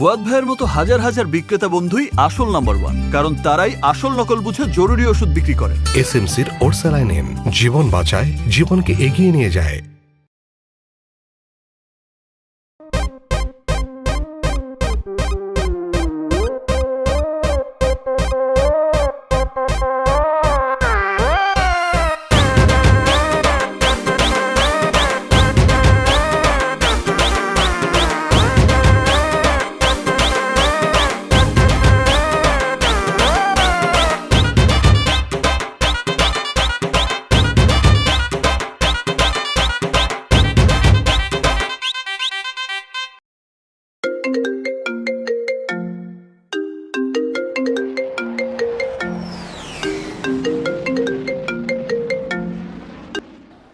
ফুয়াদ ভাইয়ের মতো হাজার হাজার বিক্রেতা বন্ধুই আসল নাম্বার 1, কারণ তারাই আসল নকল বুঝে জরুরি ওষুধ বিক্রি করে। এসএমসির ওরসালাইন জীবন বাঁচায়, জীবনকে এগিয়ে নিয়ে যায়।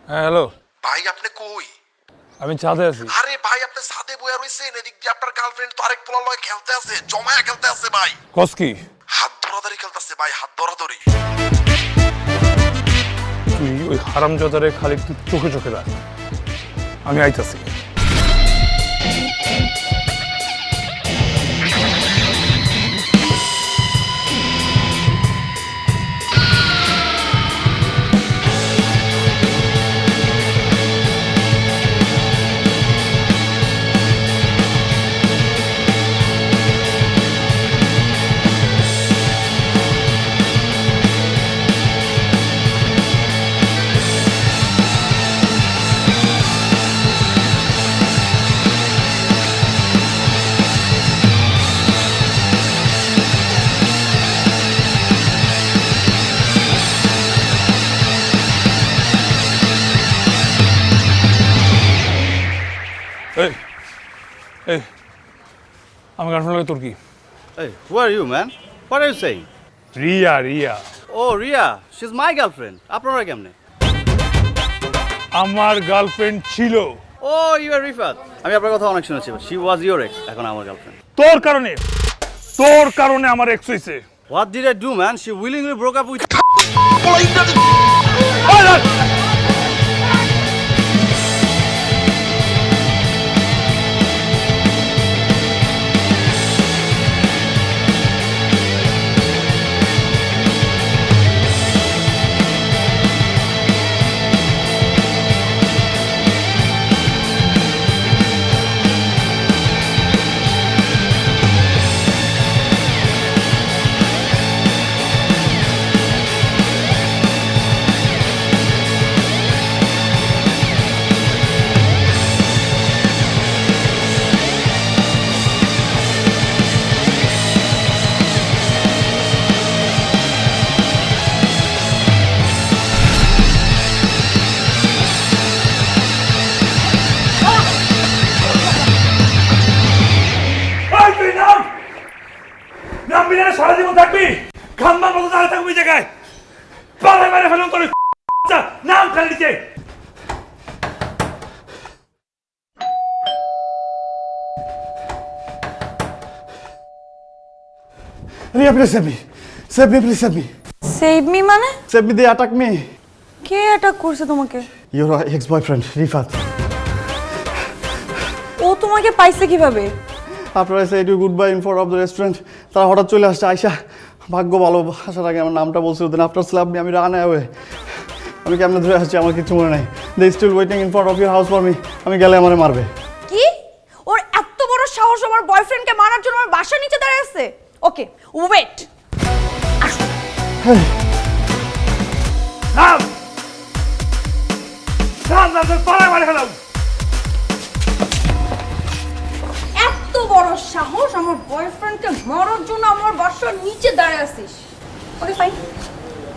হ্যাঁ হ্যালো ভাই আপনি কই? আমি ছাদে আছি। আরে ভাই আপনি ছাদে বইয়া রইছেন, এদিক দিয়ে আপনার গার্লফ্রেন্ড তো আরেক পোলা লয় খেলতে আছে, জমায়া খেলতে আছে ভাই। কস কি? হাত ধরাধরি খেলতেছে ভাই, হাত ধরাধরি। তুই ওই হারামজাদারে খালি একটু চোখে চোখে রাখ, আমি আইতাছি। এই এই আমার গার্লফ্রেন্ড লাগে তোর কি? Hey, who are you, man? What are you saying? Riya Riya Oh, Ria. She's my girlfriend. আপনারা কেমনে? আমার গার্লফ্রেন্ড ছিল। Oh, you are Rifat. আমি আপনার কথা অনেক শুনেছি। She was your ex. এখন আমার গার্লফ্রেন্ড। তোর কারণে আমার এক্স হইছে। What did I do, man? She willingly broke up with সারা জীবন থাকবি খাম্বার মতো দাঁড়িয়ে থাকবি জায়গায়, পালে মেরে ফেলুন তোর নাম খালি নিচে। Ria, please save me. Save me, please save me. Save me মানে? Save me, they attack me. K attack করছে তোমাকে? Your ex-boyfriend, Rifat. ও তোমাকে পাইছে কিভাবে? After I said you goodbye in front of the restaurant, তারা হঠাৎ চলে আসছে। আয়শা ভাগ্য ভালো, আসার আগে আমার নামটা বলছে। ওদের আফটার স্ল্যাপ মি আমি রান অ্যাওয়ে। আমি কেমনে ধরে আসছি আমার কিছু মনে নাই। They still waiting in front of your house for me. আমি গেলে আমারে মারবে। কি? ওর এত বড় সাহস আমার বয়ফ্রেন্ডকে মারার জন্য আমার বাসার নিচে দাঁড়িয়ে আছে? ওকে, ওয়েট। নাম নাম নাম পালে মেরে ফেলাম। এত বড় সাহস আমার বয়ফ্রেন্ডকে মারার জন্য আমার বাসার নিচে দাঁড়িয়ে আছিস? ওকে ফাইন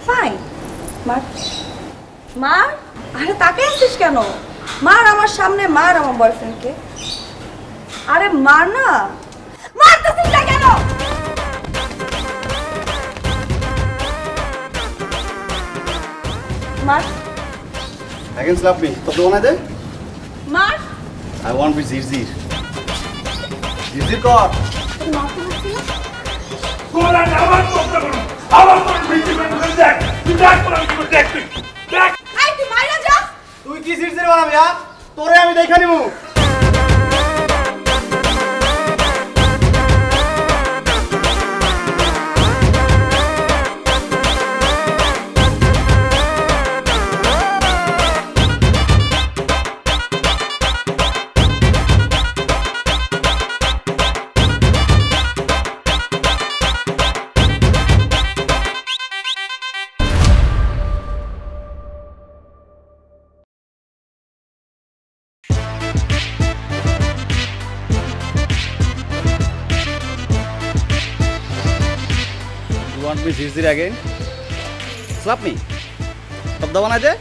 ফাইন, মার মার। আরে তাকে আসছিস কেন? মার আমার সামনে, মার আমার বয়ফ্রেন্ডকে। আরে মার না, মারতেছিস না কেন? মার। Again slap me. তো দোনা দে। মার। I want with Zirzir. Zirzir কর। মারতে বলছি না? গোলা আবার কথা বলো, আবার তোর ভিতরে দেখ, তুই দেখ তোর আমি দেখ, তুই দেখ। এই তুই মাইরা যা। তুই কি Zirzir বানাবি আ? তোরে আমি দেখা নিমু। Slap me, Zizir again. Slap me. Top the one, Ajay.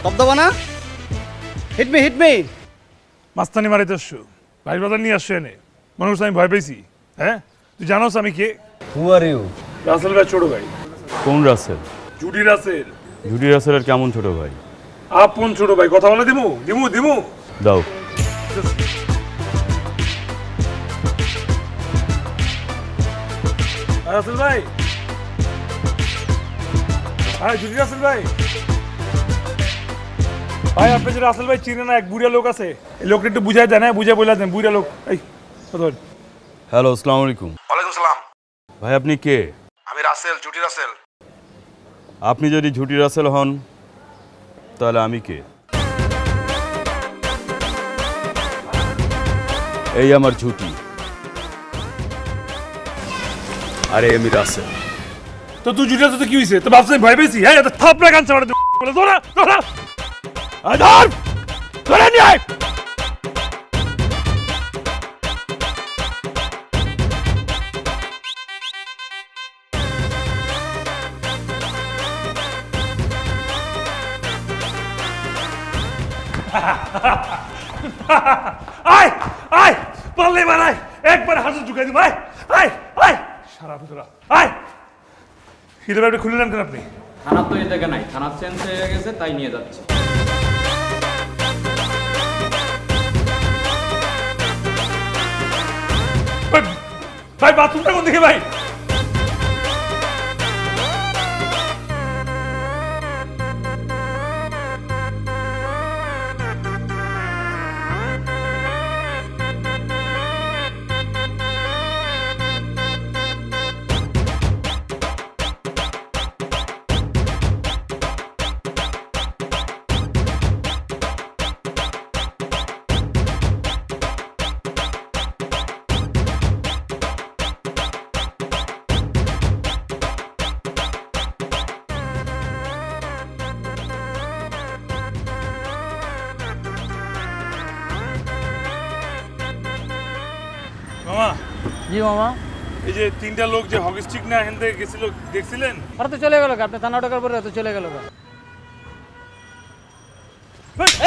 Top the one, hit me, hit me. মাস্তানি মারিতে আসছো ভাই বাজার নিয়ে আসছো এনে মনে করছো আমি ভয় পেয়েছি হ্যাঁ তুই জানোস আমি কে হু আর ইউ? রাসেল ভাই ছোট ভাই কোন রাসেল? জুডি রাসেল জুডি রাসেলের কেমন ছোট ভাই? আপন ছোট ভাই কথা বলে দিমু দিমু দিমু দাও। রাসেল ভাই হ্যাঁ জুডি রাসেল ভাই ভাই আপনি যে রাসেল ভাই চিনে না এক বুড়া লোক আছে এই লোকটা একটু বুঝাই দেন হ্যাঁ বুঝাই বলে দেন বুড়া লোক এই কথা বল হ্যালো, আসসালামু আলাইকুম। ওয়ালাইকুম সালাম। ভাই আপনি কে? আমি রাসেল, জুটি রাসেল। আপনি যদি ঝুটি রাসেল হন তাহলে আমি কে? এই আমার ঝুটি, আরে আমি রাসেল। তো তুই জুটি রাসেল তো কি হয়েছে তো ভাবছি ভয় পেয়েছি হ্যাঁ এটা থাপড়া গান চাড়া বলে ধরা ধরা ধর ধরে নিয়ে আয় আয় আয় পারলে বানাই একবার হাতে ঢুকাই দিম আয় আয় আয় সারা ভিতরা আয় হিরে ব্যাগটা খুলে নেন কেন আপনি থানার তো এই জায়গা নাই, থানার চেঞ্জ হয়ে গেছে তাই নিয়ে যাচ্ছে। ভাই বাথরুমটা কোন দিকে ভাই মামা জি মামা, এই যে তিনটা লোক যে হকি স্টিক না হেনতে গেছিল দেখছিলেন ওরা তো চলে গেল, আপনি থানা ঢোকার পরে তো চলে গেল।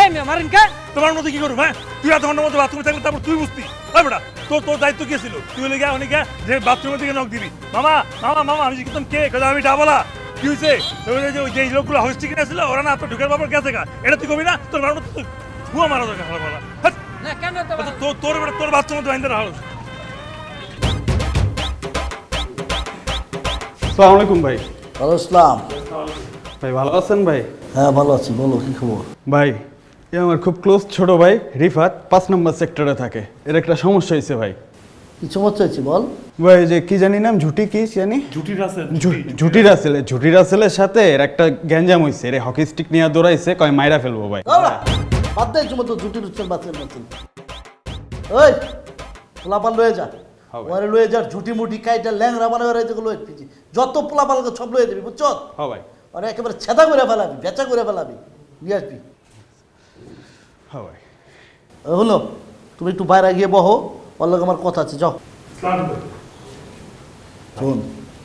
এই মিয়া মারেন কে? তোমার মতো কি করব হ্যাঁ তুই আধ ঘন্টার মধ্যে বাথরুমে থাকলে তারপর তুই বুঝতি ভাই বেটা তোর তোর দায়িত্ব কি ছিল তুই হলে গিয়া অনেক যে বাথরুমের দিকে নক দিবি মামা মামা মামা আমি জিজ্ঞেস কে কথা আমি ডাবলা কি হয়েছে যে লোকগুলো হকি স্টিক না ছিল ওরা না আপনার ঢুকার বাবার গেছে গা এটা তুই কবি না তোর মার মতো ধুয়া মারা দরকার ভালো ভালো না কেন তোর তোর তোর বাথরুমের মধ্যে বাইন্দা রাখো আসসালামু আলাইকুম ভাই। হ্যালো ইসলাম। ভাই ভালো আছেন ভাই? হ্যাঁ ভালো আছি, বলো কি খবর? ভাই এ আমার খুব ক্লোজ ছোট ভাই রিফাত 5 নম্বর সেক্টরে থাকে, এর একটা সমস্যা হয়েছে ভাই। কি সমস্যা হয়েছে বল? ভাই যে কি জানি নাম ঝুটি কি জানি জুটি রাসেল ঝুটি রাসেলের সাথে এর একটা গ্যাঞ্জাম হয়েছে, এর হকি স্টিক নিয়ে দৌড়াইছে কয় মাইরা ফেলবো ভাই। বাদ দে তোমার তো জুটি রুচেন বাচ্চেন বাচ্চেন। ওই পোলাপান লয়ে যা, ওরে লয়ে যা, ঝুটি মুটি কাইটা ল্যাংরা মানে ওরে যেগুলো পিজি যত পোলাপানকে সব লয়ে দিবি বুঝছো? হ্যাঁ ভাই। ওরে একেবারে ছেদা করে ফেলাবি, বেচা করে ফেলাবি, নিয়ে আসবি। হ্যাঁ ভাই। হলো তুমি একটু বাইরে গিয়ে বহো, ওর লগে আমার কথা আছে, যাও। শোন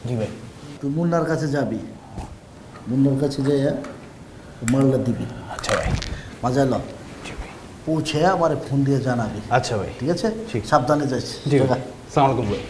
জি ভাই। তুই মুন্নার কাছে যাবি, মুন্নার কাছে যাই মালটা দিবি। আচ্ছা ভাই। মজা ল, পৌঁছে আমার ফোন দিয়ে জানাবি। আচ্ছা ভাই। ঠিক আছে, ঠিক। সাবধানে যাইস। জি ভাই। আসসালামু আলাইকুম ভাই।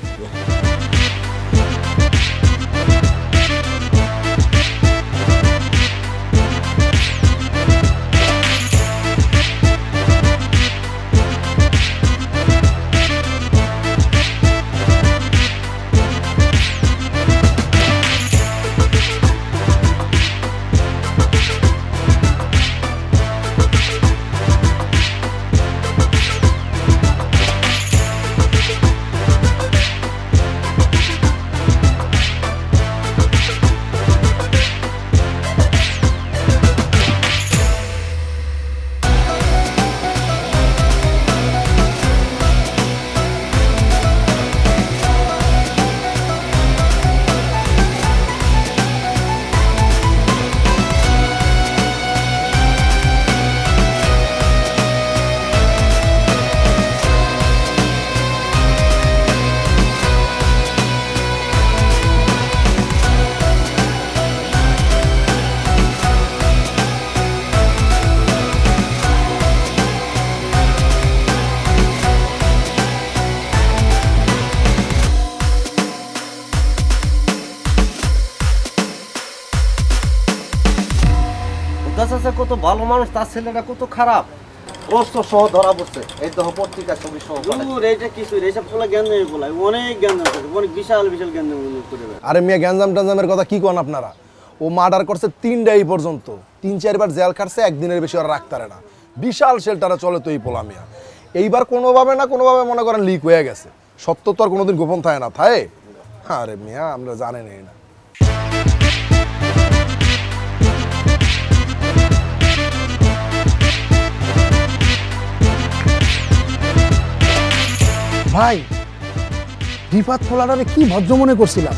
আছে কত ভালো মানুষ, তার ছেলেটা কত খারাপ। অস্ত্র সহ ধরা পড়ছে, এই তো পত্রিকা ছবি সহ। এইটা কিছু এইসব পোলা জ্ঞানজামি পোলা, অনেক জ্ঞানজাম করে, অনেক বিশাল বিশাল জ্ঞানজাম করে। আরে মিয়া গ্যাঞ্জাম ট্যাঞ্জামের কথা কি কোন আপনারা? ও মার্ডার করছে 3 এই পর্যন্ত, 3-4 জেল খাটছে, একদিনের বেশি ওরা রাখতে পারে না। বিশাল শেল্টারে চলে তো এই পোলা মিয়া। এইবার কোনোভাবে না কোনোভাবে মনে করেন লিক হয়ে গেছে। সত্য তো আর কোনোদিন গোপন থাকে না, থাকে? আরে মিয়া আমরা জানেনই না। ভাই, রিফাত ফোলাটারে কি ভদ্র মনে করছিলাম।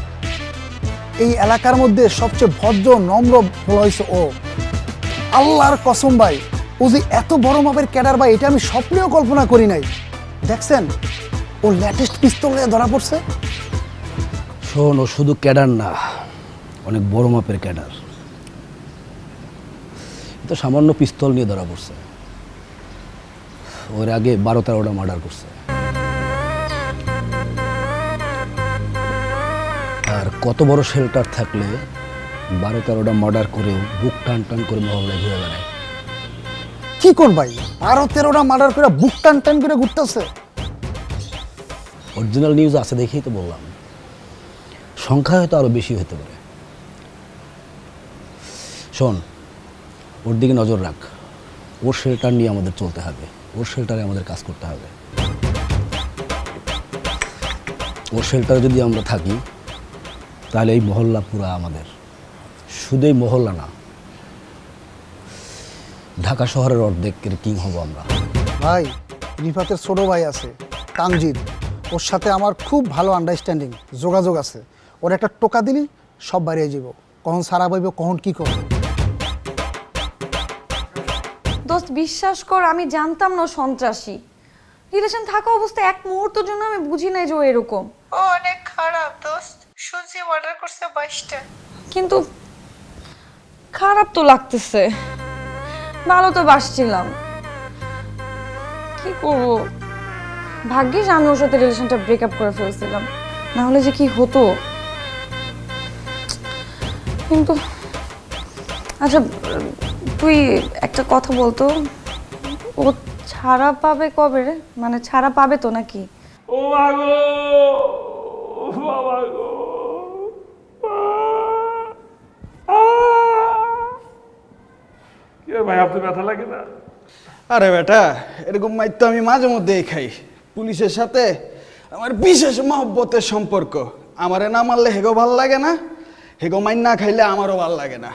এই এলাকার মধ্যে সবচেয়ে ভদ্র নম্র ফোলা হয়েছে ও। আল্লাহর কসম ভাই, ও যে এত বড় মাপের ক্যাডার ভাই, এটা আমি স্বপ্নেও কল্পনা করি নাই। দেখছেন ও লেটেস্ট পিস্তল নিয়ে ধরা পড়ছে। শোন, ও শুধু ক্যাডার না, অনেক বড় মাপের ক্যাডার। তো সামান্য পিস্তল নিয়ে ধরা পড়ছে। ওর আগে 12-13টা মার্ডার করছে। আর কত বড় শেল্টার থাকলে 12-13টা মার্ডার করেও বুক টান টান করে মহল্লায় ঘুরে বেড়ায়। কি কোন ভাই, 12-13টা মার্ডার করে বুক টান টান করে ঘুরতেছে? অরিজিনাল নিউজ আছে দেখেই তো বললাম, সংখ্যা হয়তো আরো বেশি হতে পারে। শোন, ওর দিকে নজর রাখ। ওর শেল্টার নিয়ে আমাদের চলতে হবে, ওর শেল্টারে আমাদের কাজ করতে হবে। ওর শেল্টারে যদি আমরা থাকি তাহলে এই মহল্লা পুরা আমাদের। শুধু এই মহল্লা না, ঢাকা শহরের অর্ধেকের কিং হব আমরা। ভাই, রিফাতের ছোট ভাই আছে তানজিদ, ওর সাথে আমার খুব ভালো আন্ডারস্ট্যান্ডিং, যোগাযোগ আছে। ওর একটা টোকা দিলি সব বাইরে যাব, কখন সারা পাইব, কখন কি করবো। দোস্ত বিশ্বাস কর, আমি জানতাম না ও সন্ত্রাসী। রিলেশন থাকা অবস্থায় এক মুহূর্তের জন্য আমি বুঝি নাই যে ও এরকম। ও অনেক খারাপ দোস্ত, শুনছি অর্ডার করছে 22টা। কিন্তু খারাপ তো লাগতেছে, ভালো তো বাসছিলাম। কি করবো, ভাগ্যিস আমি ওর সাথে রিলেশনটা ব্রেকআপ করে ফেলছিলাম, না হলে যে কি হতো। কিন্তু আচ্ছা, তুই একটা কথা বলতো, ও ছাড়া পাবে কবে রে? মানে ছাড়া পাবে তো নাকি? ও মাগো, ও বাবা গো, কি ভাই, আপনার ব্যথা লাগে না? আরে বেটা, এরকম মাইর তো আমি মাঝে মধ্যেই খাই। পুলিশের সাথে আমার বিশেষ মহব্বতের সম্পর্ক। আমারে না মারলে হেগো ভাল লাগে না, হেগো মাইর না খাইলে আমারও ভাল লাগে না।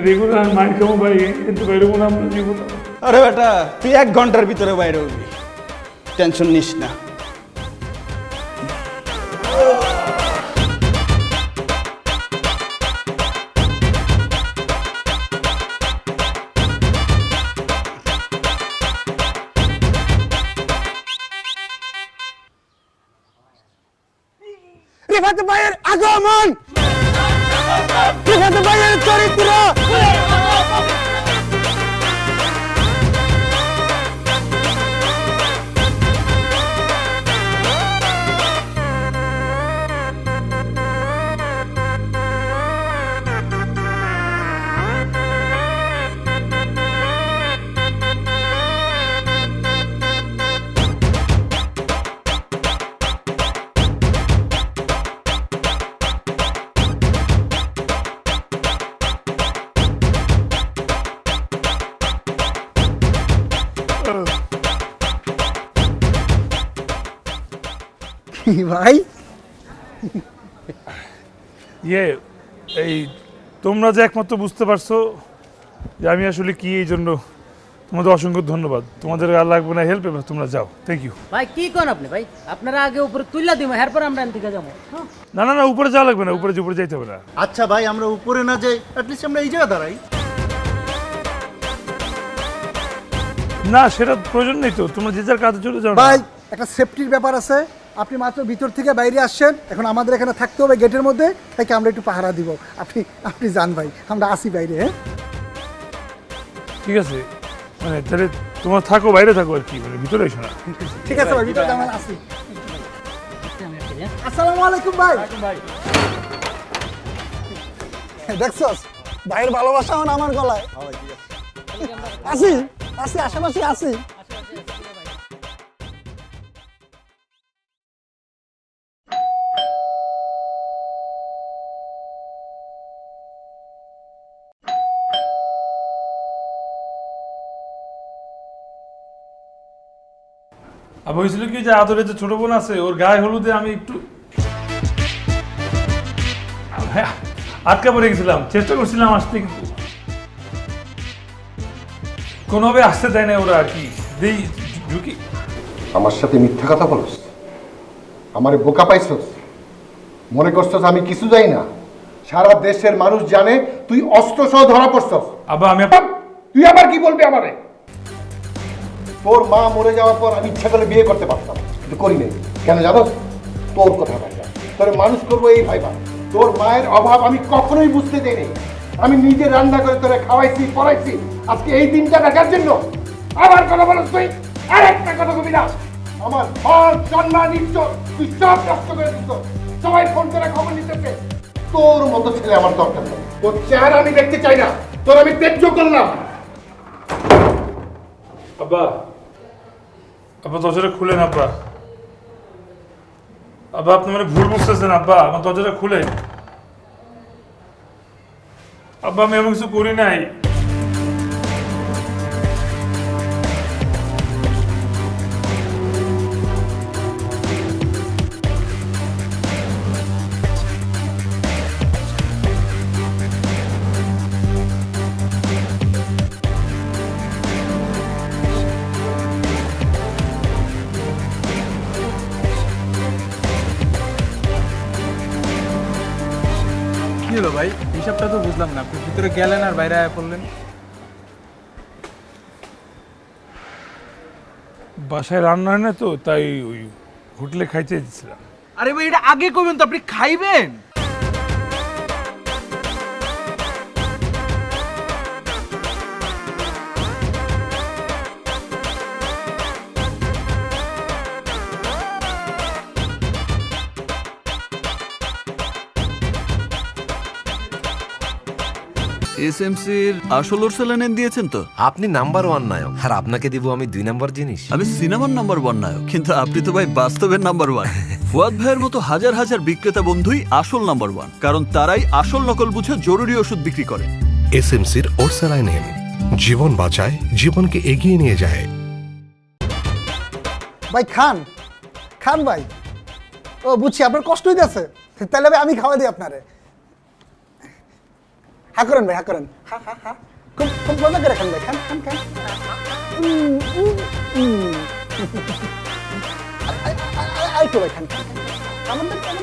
রেগুলার মাইন্ড কেমন ভাই, কিন্তু বাইরে মনে আমরা জীবন। আরে বেটা, তুই 1 ঘন্টার ভিতরে বাইরে হবি, টেনশন নিস না। রিফাত ভাইয়ের আগমন, রিফাত ভাইয়ের চরিত্র। ভাই এই তোমরা যে একমাত্র বুঝতে পারছো যে আমি আসলে কি, এই জন্য তোমাদের অসংখ্য ধন্যবাদ। তোমাদের আর লাগবে না হেল্প, তোমরা যাও। থ্যাংক ইউ ভাই। কি কোন আপনি ভাই, আপনারা আগে উপরে তুইলা দিমু, এরপর আমরা এখান থেকে যাবো। না না না, উপরে যাওয়া লাগবে না, উপরে যাইতে হবে না। আচ্ছা ভাই, আমরা উপরে না যাই, অ্যাটলিস্ট আমরা এই জায়গা দাঁড়াই। না, সেটা প্রয়োজন নেই তো, তোমরা যে যার কাজে চলে যাও। ভাই, একটা সেফটির ব্যাপার আছে। আপনি মাত্র ভিতর থেকে বাইরে আসছেন, এখন আমাদের এখানে থাকতে হবে গেটের মধ্যে, তাই আমরা একটু পাহারা দিব। আপনি যান ভাই, আমরা আসি বাইরে। হ্যাঁ ঠিক আছে, মানে তাহলে তোমরা থাকো, বাইরে থাকো আর কি, মানে ভিতরে এসো না। ঠিক আছে ভাই, ভিতরে আমরা আসি। আসসালামু আলাইকুম ভাই। দেখছস ভাইয়ের ভালোবাসা এখন আমার গলায়। আসি আসি আশেপাশে আসি। আর হয়েছিল কি যে আদরের যে ছোট বোন আছে ওর গায়ে হলুদে আমি একটু আটকা পড়ে গেছিলাম, চেষ্টা করছিলাম আসতে কিন্তু কোনোভাবে আসতে দেয় না ওরা আর কি। দেই ঝুঁকি আমার সাথে মিথ্যা কথা বলছ, আমারে বোকা পাইছস, মনে করছস আমি কিছু জানি না। সারা দেশের মানুষ জানে তুই অস্ত্র সহ ধরা পড়ছস। আবার আমি তুই আবার কি বলবি আমারে? তোর মা মরে যাওয়ার পর আমি ইচ্ছা করে বিয়ে করতে পারতাম, কিন্তু করি নাই। কেন জানো? তোর কথা ভাইবা, তোর মানুষ করবো এই ভাইবা। তোর মায়ের অভাব আমি কখনোই বুঝতে দেইনি। আমি নিজে রান্না করে তোরে খাওয়াইছি, পড়াইছি, আজকে এই দিনটা দেখার জন্য আবার কথা বলছ তুই। আর একটা কথা কবি না, আমার মান সম্মান ইজ্জত তুই সব নষ্ট করে দিচ্ছ। সবাই ফোন করে খবর নিতেছে। তোর মতো ছেলে আমার দরকার নেই। তোর চেহারা আমি দেখতে চাই না, তোর আমি ত্যায্য করলাম। আব্বা, আব্বা দরজাটা খুলেন আব্বা। আব্বা আপনি মানে ভুল বুঝতেছেন আব্বা, আমার দরজাটা খুলে। আব্বা আমি এমন কিছু করি নাই। কি হলো ভাই? হিসাবটা তো বুঝলাম না, আপনি ভিতরে গেলেন আর বাইরে আয়া পড়লেন। বাসায় রান্না হয় না তো, তাই ওই হোটেলে খাইতে দিচ্ছিলাম। আরে ভাই এটা আগে কইবেন তো, আপনি খাইবেন। এসএমসির আসল ওর সেলেন দিয়েছেন তো? আপনি নাম্বার 1 নায়ক, আর আপনাকে দিব আমি 2 নাম্বার জিনিস। আমি সিনেমার নাম্বার 1 নায়ক, কিন্তু আপনি তো ভাই বাস্তবের নাম্বার 1। ফুয়াদ ভাইয়ের মতো হাজার হাজার বিক্রেতা বন্ধুই আসল নাম্বার 1, কারণ তারাই আসল নকল বুঝে জরুরি ওষুধ বিক্রি করে। এসএমসির ওরসালাইন, জীবন বাঁচায়, জীবনকে এগিয়ে নিয়ে যায়। ভাই খান খান ভাই। ও বুঝছি আপনার কষ্ট হইতেছে, তাহলে ভাই আমি খাওয়া দিই আপনারে। হা করেন ভাই, হা করেন, হা হা হা, খুব খুব মজা করে খান ভাই, খান খান খান। আইতো ভাই, খান খান খান, দেন দেন।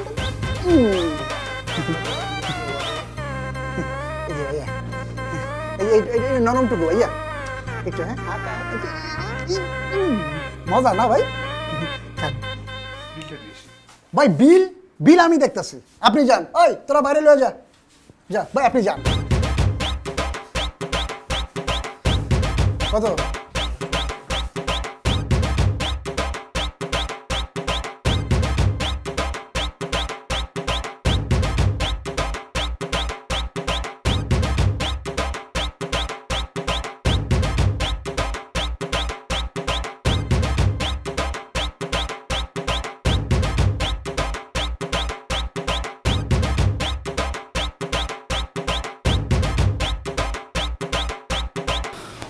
এই নরমটুকু ভাইয়া একটু, হ্যাঁ মজা না ভাই। ভাই বিল বিল আমি দেখতেছি, আপনি যান। ওই তোরা বাইরে লয়ে যা, যা ভাই আপনি যান। কত?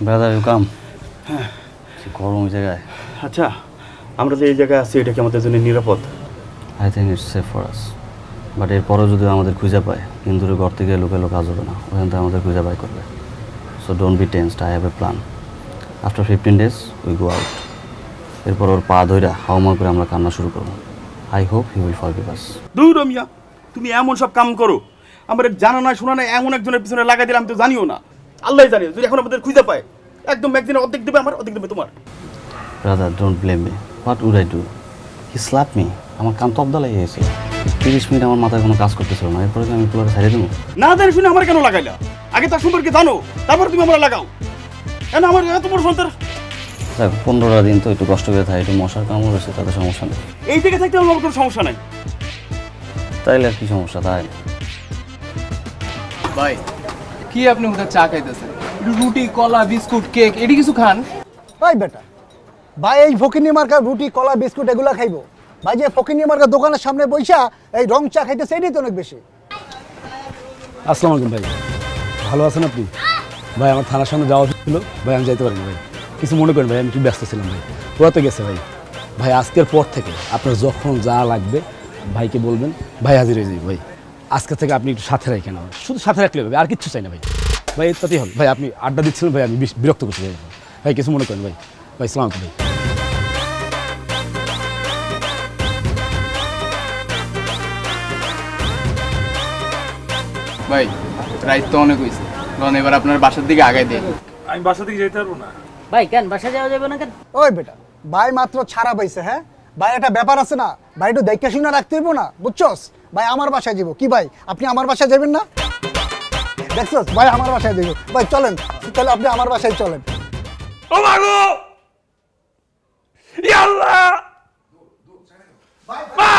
Brother you come. হ্যাঁ গরম ওই জায়গায়। আচ্ছা আমরা যে এই জায়গায় আছি এটা কি আমাদের জন্য নিরাপদ? I think it's safe for us, but এরপরও যদি আমাদের খুঁজে পায়, ইন্দুরে ঘর থেকে লোকে কাজ হবে না, ওখান থেকে আমাদের খুঁজে পাই করবে। So don't be tensed, I have a plan. After 15 days we go out. এরপর ওর পা ধইরা হাওমার করে আমরা কান্না শুরু করবো। I hope he will forgive us. দূর রমিয়া, তুমি এমন সব কাম করো, আমার জানা না শোনা না এমন একজনের পিছনে লাগাই দিলাম, আমি তো জানিও না। আল্লাহ জানি যদি এখন আমাদের খুঁজে পায়, একদম একদিনে অর্ধেক দেবে আমার, অর্ধেক দেবে তোমার। Brother don't blame me, what would I do? He slap me, আমার কান তবদা লাগিয়ে গেছে। 30 মিনিট আমার মাথায় কোনো কাজ করতেছিল না, এরপরে আমি পুরো ছাড়িয়ে দেবো? না জানি শুনে আমার কেন লাগাইলা? আগে তার সম্পর্কে জানো, তারপর তুমি আমরা লাগাও কেন? আমার এত বড় সন্তান। দেখ 15টা দিন তো একটু কষ্ট করে থাকে, একটু মশার কামড় হয়েছে, তাতে সমস্যা নেই। এই থেকে থাকতে আমার কোনো সমস্যা নাই। তাইলে আর কি সমস্যা? তাই ভাই কি কি আপনি কোথায় চা খাইতেছেন? একটু রুটি কলা বিস্কুট কেক এটি কিছু খান। ওই বেটা ভাই এই ফকিনি মার্কা রুটি কলা বিস্কুট এগুলা খাইবো? ভাই যে ফকিনি মার্কা দোকানের সামনে বইসা এই রং চা খাইতেছে এটাই তো অনেক বেশি। আসসালামু আলাইকুম ভাই, ভালো আছেন আপনি? ভাই আমার থানার সামনে যাওয়া ছিল ভাই, আমি যাইতে পারিনি ভাই, কিছু মনে করেন ভাই, আমি একটু ব্যস্ত ছিলাম ভাই। ওরা তো গেছে ভাই। ভাই আজকের পর থেকে আপনার যখন যা লাগবে ভাইকে বলবেন, ভাই হাজির হয়ে যাবে ভাই। আজকে থেকে আপনি একটু সাথে রাখেন, আমার শুধু সাথে রাখলে হবে, আর কিচ্ছু চাই না ভাই। ভাই তাতেই হল ভাই, আপনি আড্ডা দিচ্ছিলেন ভাই, আমি বিরক্ত করছি ভাই। ভাই কিছু মনে করেন ভাই। ভাই সালাম ভাই। ভাই রাইত তো অনেক হয়েছে, কারণ এবার আপনার বাসার দিকে আগাই দেয়। আমি বাসা থেকে যেতে পারবো না। ভাই কেন বাসা যাওয়া যাবে না কেন? ওই বেটা ভাই মাত্র ছাড়া পাইছে, হ্যাঁ ভাই একটা ব্যাপার আছে না ভাই, একটু দেখে শুনে রাখতে হইব না, বুঝছস? ভাই আমার বাসায় যাবো কি ভাই, আপনি আমার বাসায় যাবেন না? দেখছস ভাই আমার বাসায় যাবো। ভাই চলেন তাহলে, আপনি আমার বাসায় চলেন। ও মাগো ইয়া আল্লাহ, মা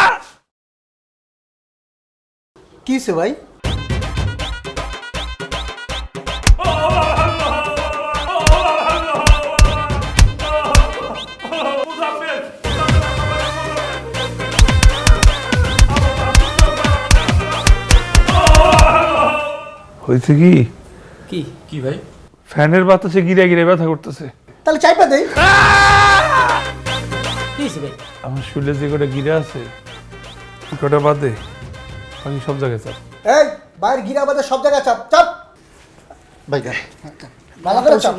কি হইছে ভাই? হয়েছে কি? কি কি ভাই? ফ্যানের বাতাসে গিরে গিরে ব্যথা করতেছে। তাহলে চাইপা দেই। কি হইছে ভাই? আমার শরীরে যে কটা গিরে আছে কটা বাদে আমি সব জায়গায় চাপ। এই বাইরে গিরা বাদে সব জায়গায় চাপ চাপ। ভাই ভালো করে চাপ।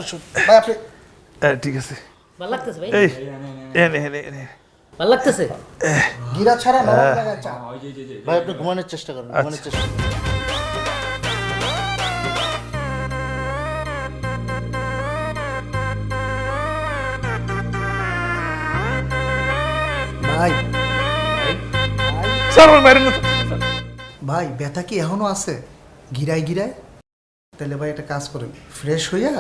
ভাই আপনি ঠিক আছে। ভালো লাগতেছে ভাই? এই এনে ভালো লাগতেছে? গিরা ছাড়া নরম জায়গায় চাপ। ভাই আপনি ঘুমানোর চেষ্টা করেন, ঘুমানোর চেষ্টা করেন। ভাই সারবার বাইরে না। ভাই ব্যথা কি এখনো আছে গিরায় গিরায়? তাহলে ভাই একটা কাজ করেন, ফ্রেশ হইয়া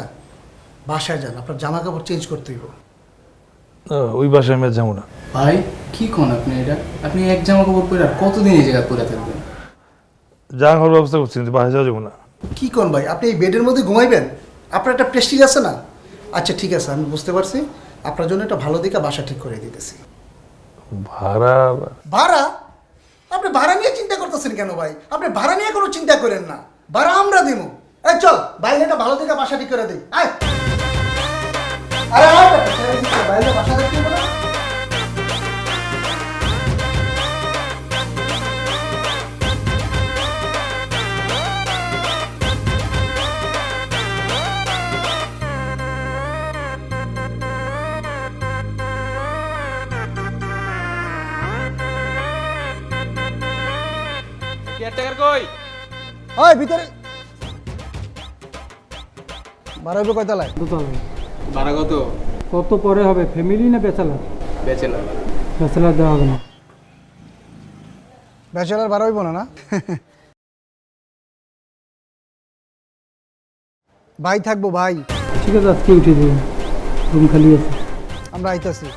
বাসায় যান, আপনার জামা কাপড় চেঞ্জ করতে হইব। ওই বাসায় আমি যাবো না। ভাই কি কোন আপনি এটা? আপনি এক জামা কাপড় পরে আর কতদিন এই জায়গা পরে থাকবেন? যা হওয়ার ব্যবস্থা করছি, কিন্তু বাসায় যাওয়া যাবো না। কি কোন ভাই, আপনি এই বেডের মধ্যে ঘুমাইবেন? আপনার একটা প্রেস্টিজ আছে না? আচ্ছা ঠিক আছে, আমি বুঝতে পারছি, আপনার জন্য একটা ভালো দিকে বাসা ঠিক করে দিতেছি। ভাড়া? ভাড়া? আপনি ভাড়া নিয়ে চিন্তা করতেছেন কেন ভাই? আপনি ভাড়া নিয়ে কোনো চিন্তা করেন না, ভাড়া আমরা দিব। এই চল বাইরে একটা ভালো দিকে বাসা ঠিক করে দিই। আয় আরে আয় বাইরে বাসা দেখতে হবে না? কেয়ারটেকার কই? ওই ভিতরে ভাড়া হবে কয়তলায়? ভাড়া কত? কত পরে হবে, ফ্যামিলি না ব্যাচেলার? ব্যাচেলার। ব্যাচেলার দেওয়া হবে না। ব্যাচেলার ভাড়া হইব না? না ভাই থাকবো ভাই। ঠিক আছে আজকে উঠে দিন, রুম খালি আছে। আমরা আইতাছি।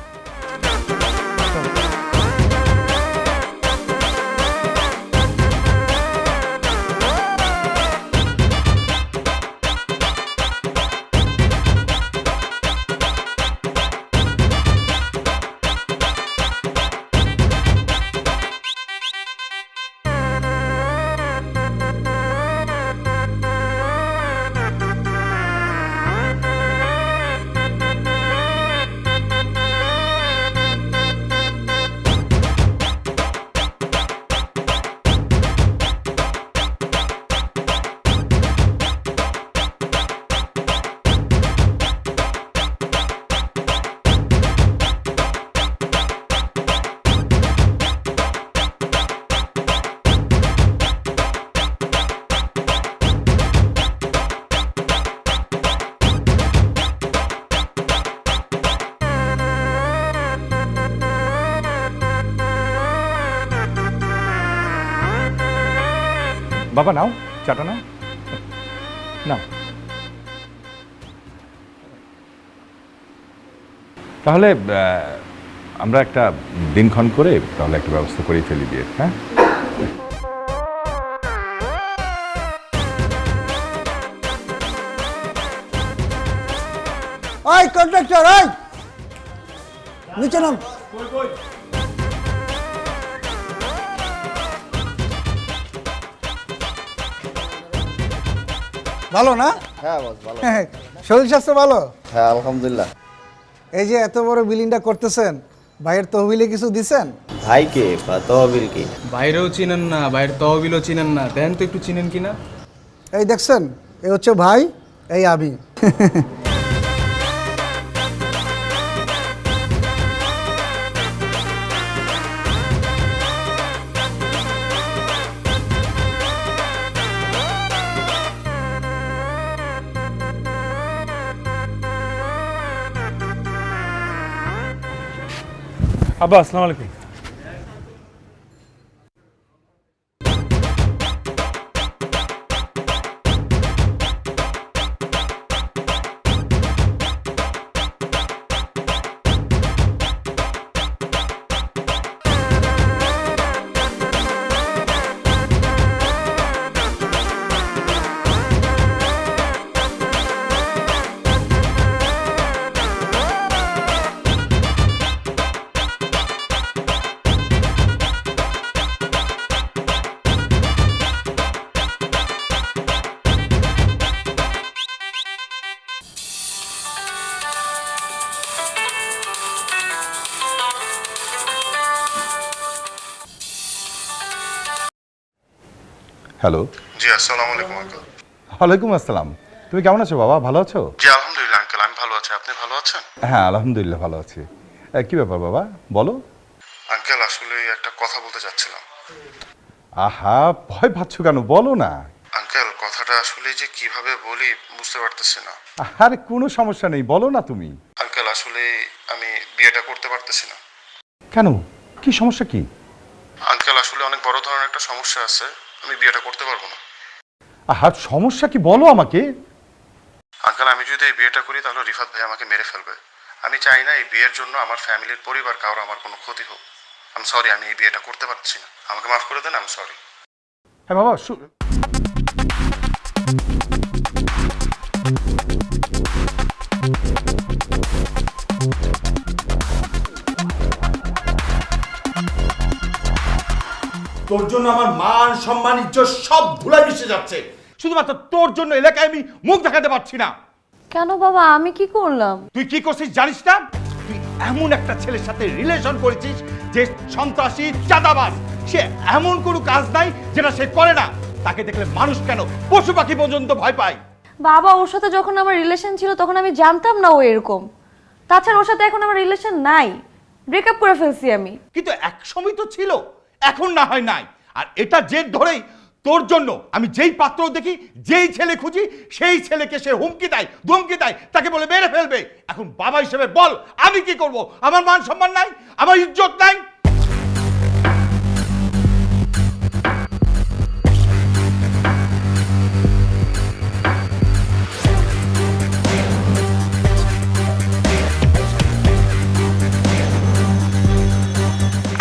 বাবা নাও চাটা নাও নাও। তাহলে আমরা একটা দিনক্ষণ করে তাহলে একটা ব্যবস্থা করেই ফেলি বিয়ে। হ্যাঁ ওই কন্ট্রাক্টর, ওই নিচে নাম। ভালো না? হ্যাঁ বস ভালো। শরীর স্বাস্থ্য ভালো? হ্যাঁ আলহামদুলিল্লাহ। এই যে এত বড় বিল্ডিংটা করতেছেন, ভাইয়ের তহবিলে কিছু দিছেন? ভাইকে বা তহবিল কি? বাইরেও চিনেন না, বাইরের তহবিলও চিনেন না, দেন তো একটু চিনেন কিনা। এই দেখছেন, এই হচ্ছে ভাই, এই আবি। আব্বা আসসালামু আলাইকুম। হ্যালো। জি আসসালামু আলাইকুম আঙ্কেল। ওয়ালাইকুম আসসালাম। তুমি কেমন আছো বাবা? ভালো আছো? জি আলহামদুলিল্লাহ আঙ্কেল, আমি ভালো আছি। আপনি ভালো আছেন? হ্যাঁ আলহামদুলিল্লাহ ভালো আছি। কি ব্যাপার বাবা, বলো। আঙ্কেল আসলে একটা কথা বলতে চাচ্ছিলাম। আহা, ভয় পাচ্ছ কেন, বলো না। আঙ্কেল কথাটা আসলে যে কিভাবে বলি বুঝতে পারতেছি না। আরে কোনো সমস্যা নেই, বলো না তুমি। আঙ্কেল আসলে আমি বিয়েটা করতে পারতেছি না। কেন, কি সমস্যা কি? আঙ্কেল আসলে অনেক বড় ধরনের একটা সমস্যা আছে, আমি বিয়েটা করতে পারবো না। আহা, সমস্যা কি বলো আমাকে। আঙ্কেল আমি যদি এই বিয়েটা করি তাহলে রিফাত ভাই আমাকে মেরে ফেলবে। আমি চাই না এই বিয়ের জন্য আমার ফ্যামিলির পরিবার কারো আমার কোনো ক্ষতি হোক। আমি সরি, আমি এই বিয়েটা করতে পারছি না, আমাকে মাফ করে দেন, আমি সরি। হ্যাঁ বাবা, তোর জন্য আমার মান সম্মান ইজ্জত সব ধুলায় মিশে যাচ্ছে। শুধুমাত্র তোর জন্য এলাকায় আমি মুখ দেখাতে পারছি না। কেন বাবা, আমি কি করলাম? তুই কি করছিস জানিস না? তুই এমন একটা ছেলের সাথে রিলেশন করেছিস যে সন্ত্রাসী, চাঁদাবাজ। সে এমন কোনো কাজ নাই যেটা সে করে না। তাকে দেখলে মানুষ কেন পশু পাখি পর্যন্ত ভয় পায়। বাবা, ওর সাথে যখন আমার রিলেশন ছিল তখন আমি জানতাম না ও এরকম। তাছাড়া ওর সাথে এখন আমার রিলেশন নাই, ব্রেকআপ করে ফেলছি আমি। কিন্তু এক সময় তো ছিল, এখন না হয় নাই। আর এটা জেদ ধরেই তোর জন্য আমি যেই পাত্র দেখি, যেই ছেলে খুঁজি, সেই ছেলেকে সে হুমকি দেয়, ধমকি দেয়, তাকে বলে মেরে ফেলবে। এখন বাবা হিসেবে বল আমি কি করব? আমার মান সম্মান নাই, আমার ইজ্জত নাই।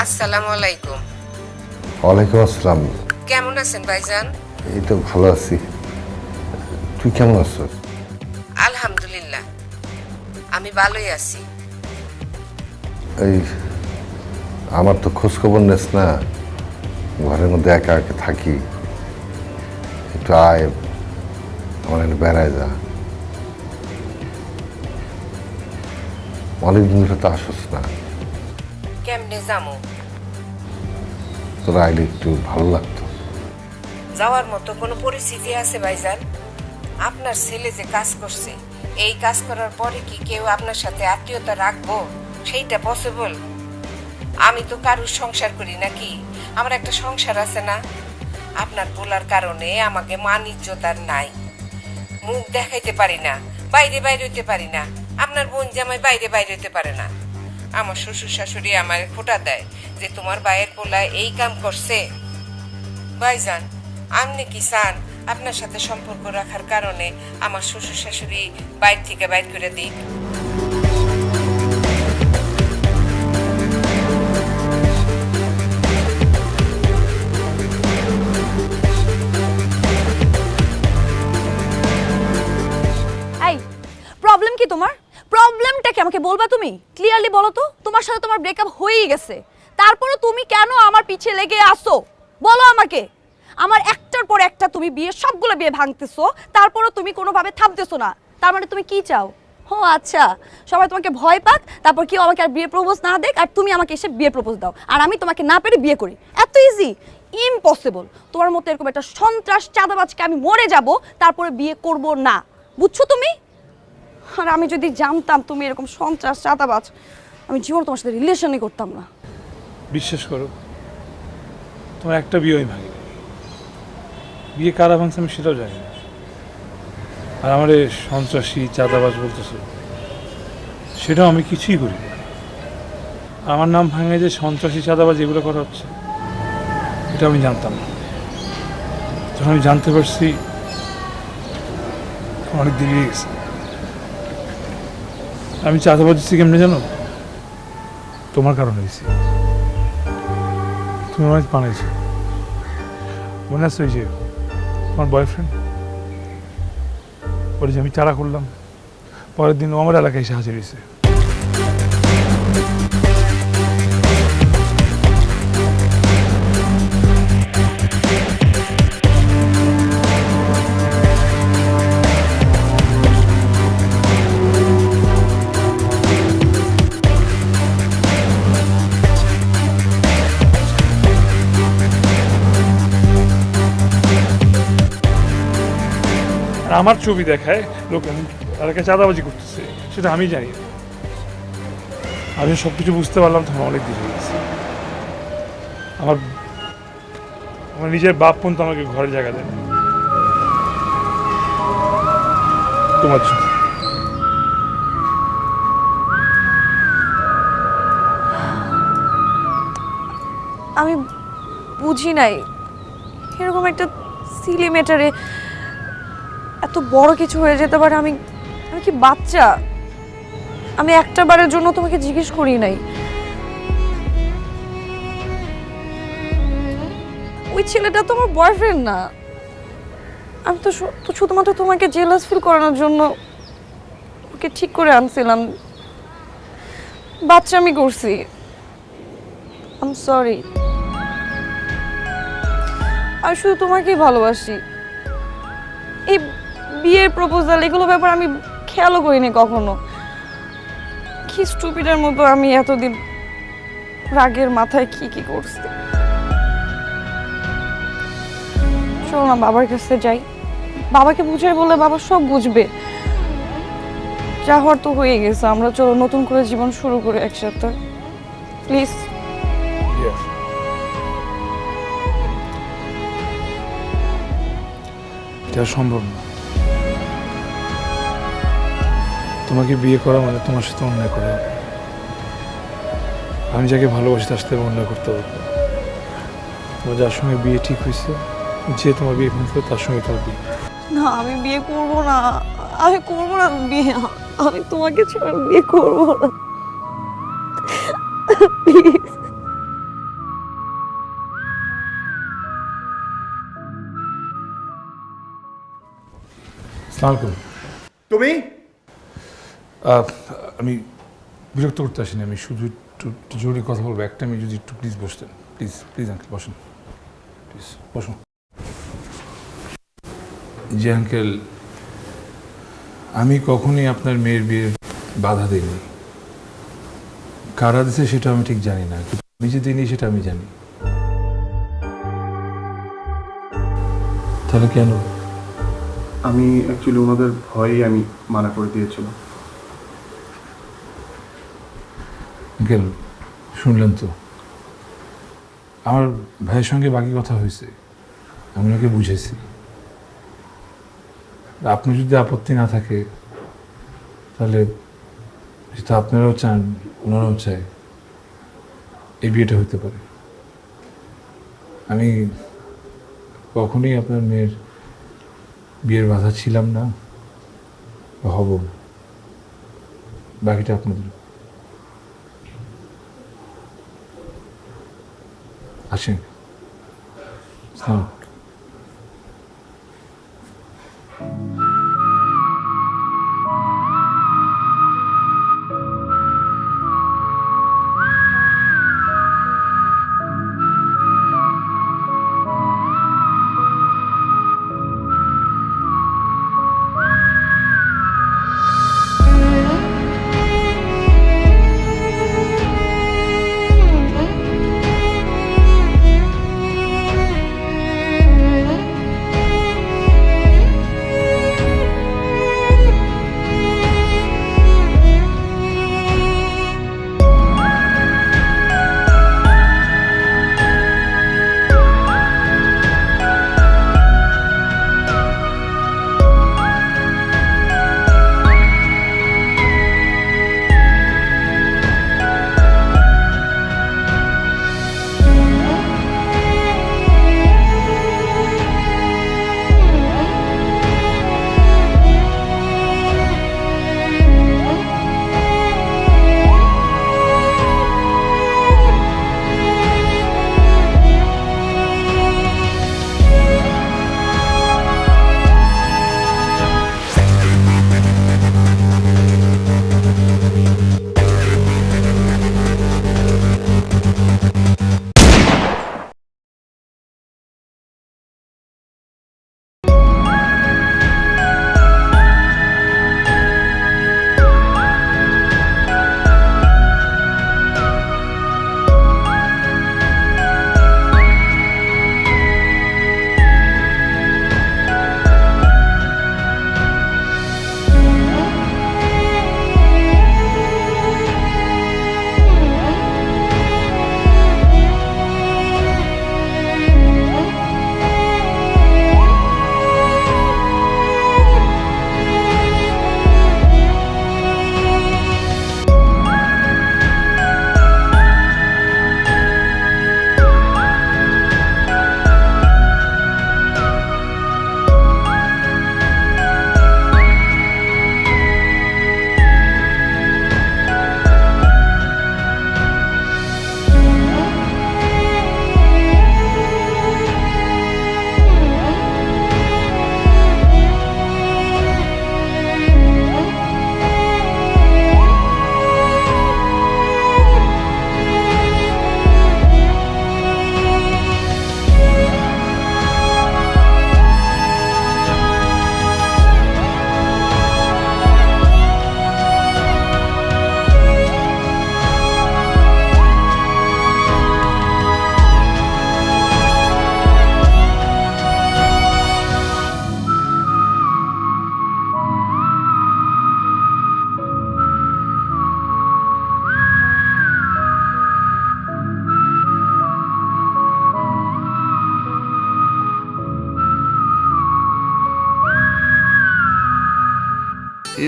আসসালামু আলাইকুম। ওয়ালাইকুম আসসালাম। কেমন আছেন ভাইজান? এই তো ভালো আছি, তুই কেমন আছিস? আলহামদুলিল্লাহ আমি ভালোই আছি। এই আমার তো খোঁজ খবর নেস না, ঘরের মধ্যে একা একা থাকি, একটু আয় আমার এখানে বেড়ায় যা। অনেকদিন ধরে তো আসস না। কেমনে যামু? তোরা আইলে একটু ভালো লাগতো। যাওয়ার মতো কোনো পরিস্থিতি আছে ভাইজান? আপনার ছেলে যে কাজ করছে, এই কাজ করার পরে কি কেউ আপনার সাথে আত্মীয়তা রাখবো? সেইটা পসিবল? আমি তো কারুর সংসার করি নাকি, আমার একটা সংসার আছে না। আপনার বলার কারণে আমাকে মান ইজ্জত আর নাই, মুখ দেখাইতে পারি না, বাইরে বাইরে হইতে পারি না। আপনার বোন জামাই বাইরে বাইরে হইতে পারে না। আমার শ্বশুর শাশুড়ি আমার খোটা দেয় যে তোমার ভাইয়ের পোলা এই কাম করছে। ভাইজান আপনি কি চান আপনার সাথে সম্পর্ক রাখার কারণে আমার শ্বশুর শাশুড়ি বাইর থেকে বাইর করে দিক? এই প্রবলেম কি তোমার? বলবা তুমি? ক্লিয়ারলি বলো তো, তোমার সাথে তোমার ব্রেকআপ হয়েই গেছে, তারপরে তুমি কেন আমার পিছে লেগে আসো? বলো আমাকে। আমার একটার পর একটা তুমি বিয়ে, সবগুলো বিয়ে ভাঙতেছো, তারপরে তুমি কোনোভাবে থামতেছো না। তার মানে তুমি কি চাও? ও আচ্ছা, সবাই তোমাকে ভয় পাক, তারপর কেউ আমাকে আর বিয়ে প্রপোজ না দেখ, আর তুমি আমাকে এসে বিয়ে প্রপোজ দাও, আর আমি তোমাকে না পেরে বিয়ে করি। এত ইজি? ইম্পসিবল। তোমার মতো এরকম একটা সন্ত্রাস চাঁদাবাজকে আমি মরে যাব, তারপরে বিয়ে করব না, বুঝছো তুমি? আর আমি যদি জানতাম তুমি এরকম সন্ত্রাস চাঁদাবাজ, আমি জীবন তোমার সাথে রিলেশনই করতাম না। বিশ্বাস করো, তোমার একটা বিয়ে আমি ভাঙি, বিয়ে কারা ভাঙছে আমি সেটাও জানি না। আর আমার সন্ত্রাসী চাঁদাবাজ বলতেছে, সেটাও আমি কিছুই করি না। আমার নাম ভাঙে যে সন্ত্রাসী চাঁদাবাজ এগুলো করা হচ্ছে, এটা আমি জানতাম না। যখন আমি জানতে পারছি অনেক দেরি হয়ে গেছে। আমি চাঁদাবাজ দিচ্ছি কেমনে জানো? তোমার কারণে হয়েছি। তুমি অনেক বানাইছো, মনে আছে ওই যে তোমার বয়ফ্রেন্ড, ওর যে আমি চারা করলাম, পরের দিন ও আমার এলাকায় এসে হাজির হয়েছে। আমার ছবি দেখায় লোক এলাকায় চাঁদাবাজি করতেছে, সেটা আমি জানি না। আমি সব কিছু বুঝতে পারলাম তখন অনেক দেরি হয়ে গেছে। আমার নিজের বাপ পর্যন্ত আমাকে ঘরে জায়গা দেয় না তোমার জন্য। আমি বুঝি নাই এরকম একটা সিলি ম্যাটারে এত বড় কিছু হয়ে যেতে পারে। আমি কি বাচ্চা? আমি একটা বারের জন্য তোমাকে জিজ্ঞেস করি নাই। ওই ছেলেটা তো আমার বয়ফ্রেন্ড না। আমি তো শুধুমাত্র তোমাকে জেলাস ফিল করানোর জন্য ওকে ঠিক করে আনছিলাম। বাচ্চা আমি করছি। I am sorry. আমি শুধু তোমাকেই ভালোবাসি। এই বিয়ের প্রপোজাল এগুলো ব্যাপার আমি খেয়ালও করিনি কখনো। কি স্টুপিডের মতো আমি এতদিন রাগের মাথায় কি করছি। চলো না বাবার কাছে যাই, বাবাকে বুঝাই বলে বাবা সব বুঝবে। যা হওয়ার তো হয়ে গেছে, আমরা চলো নতুন করে জীবন শুরু করি একসাথে, প্লিজ। এটা সম্ভব না। তোমাকে বিয়ে করা মানে তোমার সাথে অন্যায় করা। আমি যাকে ভালোবাসি তার সাথে অন্যায় করতে পারবো। তোমার যার সঙ্গে বিয়ে ঠিক হয়েছে, যে তোমার বিয়ে ভাঙতে তার সঙ্গে তোমার বিয়ে। না আমি বিয়ে করবো না, আমি করবো না বিয়ে। আমি তোমাকে ছাড়া বিয়ে করবো না, প্লিজ। তুমি? আমি বিরক্ত করতে আসিনি, আমি শুধু একটু জরুরি কথা বলবো। একটা আমি যদি একটু প্লিজ বসতেন, প্লিজ প্লিজ আঙ্কেল বসুন, প্লিজ বসুন। জি আঙ্কেল, আমি কখনোই আপনার মেয়ের বিয়ে বাধা দিইনি। কারা দিছে সেটা আমি ঠিক জানি না, কিন্তু আমি যে দিইনি সেটা আমি জানি। তাহলে কেন? আমি অ্যাকচুয়ালি ওনাদের ভয়েই আমি মানা করে দিয়েছিলাম। আঙ্কেল শুনলেন তো, আমার ভাইয়ের সঙ্গে বাকি কথা হয়েছে, আমি ওকে বুঝেছি। আপনি যদি আপত্তি না থাকে তাহলে যেটা আপনারাও চান ওনারাও চায়, এই বিয়েটা হতে পারে। আমি কখনোই আপনার মেয়ের বিয়ের বাধা ছিলাম না বা হব না। বাকিটা আপনাদের। আসেন।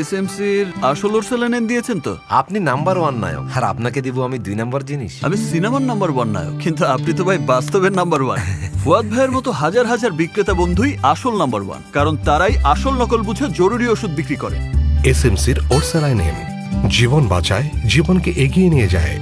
এসএমসির আসল ওরসেলাইন দিয়েছেন তো? আপনি নাম্বার 1 নায়ক, আর আপনাকে দিব আমি 2 নাম্বার জিনিস। আমি সিনেমার নাম্বার 1 নায়ক, কিন্তু আপনি তো ভাই বাস্তবের নাম্বার 1। ফুয়াদ ভাইয়ের মতো হাজার হাজার বিক্রেতা বন্ধুই আসল নাম্বার 1, কারণ তারাই আসল নকল বুঝে জরুরি ওষুধ বিক্রি করে। এসএমসির ওরসালাইন জীবন বাঁচায়, জীবনকে এগিয়ে নিয়ে যায়।